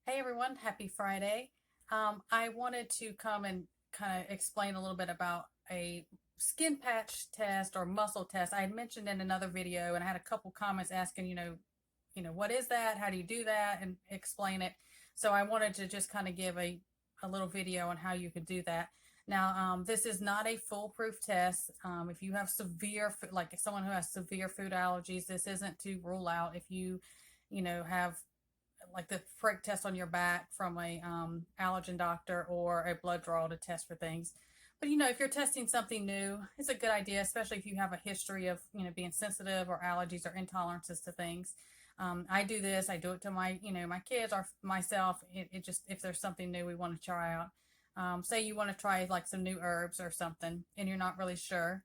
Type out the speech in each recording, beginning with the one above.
Hey everyone, happy Friday. I wanted to come and kind of explain a little bit about a skin patch test or muscle test. I had mentioned in another video and I had a couple comments asking, what is that? How do you do that? And explain it. So I wanted to just kind of give a little video on how you could do that. Now, this is not a foolproof test. If you have like someone who has severe food allergies, this isn't to rule out if have like the prick test on your back from a allergen doctor or a blood draw to test for things. But if you're testing something new, it's a good idea, especially if you have a history of being sensitive or allergies or intolerances to things. I do this. I do it to my kids or myself. It just if there's something new we want to try out. Say you want to try like some new herbs or something, and you're not really sure.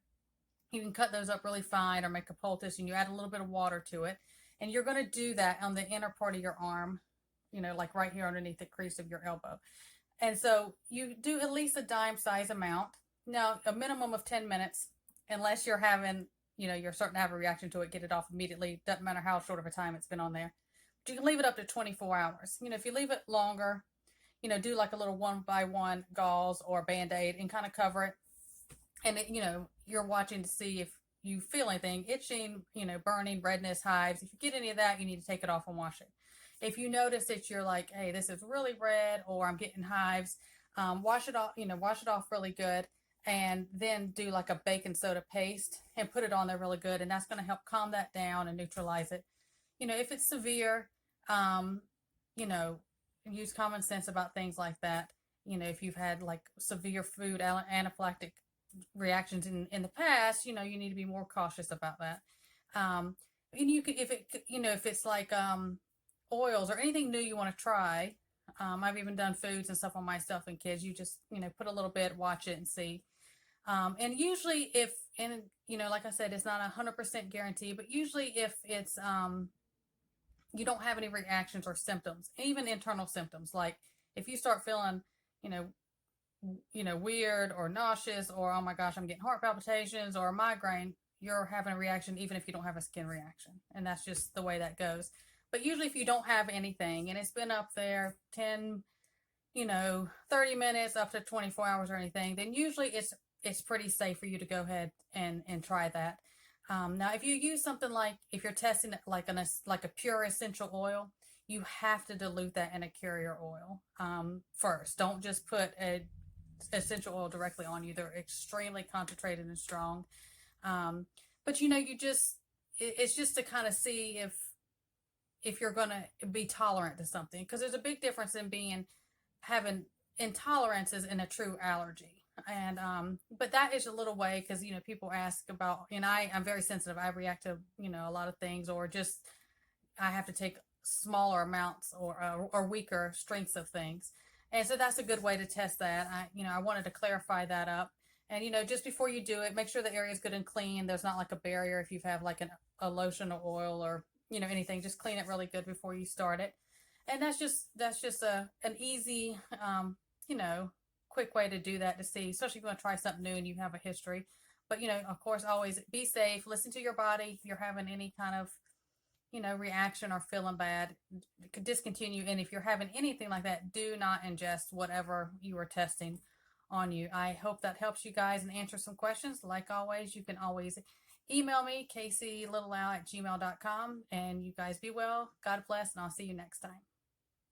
You can cut those up really fine or make a poultice, and you add a little bit of water to it. And you're going to do that on the inner part of your arm, like right here underneath the crease of your elbow. And so you do at least a dime size amount. Now, a minimum of 10 minutes, unless you're having, you're starting to have a reaction to it, get it off immediately. Doesn't matter how short of a time it's been on there. But you can leave it up to 24 hours. If you leave it longer, do like a little one by one gauze or band-aid and kind of cover it. And, you're watching to see if you feel anything, itching, burning, redness, hives. If you get any of that, you need to take it off and wash it. If you notice that you're like, hey, this is really red or I'm getting hives, wash it off really good. And then do like a baking soda paste and put it on there really good. And that's going to help calm that down and neutralize it. If it's severe, you know, use common sense about things like that. If you've had like severe food anaphylactic reactions in the past, you need to be more cautious about that. And you could, if it's like oils or anything new you want to try. I've even done foods and stuff on myself and kids. You just, put a little bit, watch it and see. And usually like I said, it's not 100% guarantee, but usually if it's, you don't have any reactions or symptoms, even internal symptoms, like if you start feeling, you know, weird or nauseous or, oh my gosh, I'm getting heart palpitations or a migraine, you're having a reaction even if you don't have a skin reaction. And that's just the way that goes. But usually if you don't have anything and it's been up there 10, 30 minutes up to 24 hours or anything, then usually it's pretty safe for you to go ahead and try that. Now, if you use something like, if you're testing it like a pure essential oil, you have to dilute that in a carrier oil first. Don't just put a essential oil directly on you. They're extremely concentrated and strong. But it's just to kind of see if you're going to be tolerant to something, because there's a big difference in having intolerances and a true allergy. And but that is a little way, because people ask about, and I'm very sensitive. I react to a lot of things, or just I have to take smaller amounts or weaker strengths of things. And so that's a good way to test that. I wanted to clarify that up. And just before you do it, make sure the area is good and clean. There's not like a barrier if you've had like a lotion or oil or anything. Just clean it really good before you start it. And that's just an easy quick way to do that, to see, especially if you want to try something new and you have a history. But of course, always be safe. Listen to your body. If you're having any kind of reaction or feeling bad, discontinue. And if you're having anything like that, do not ingest whatever you are testing on you. I hope that helps you guys and answer some questions. Like always, you can always email me, kclittleow@gmail.com. And you guys be well. God bless, and I'll see you next time.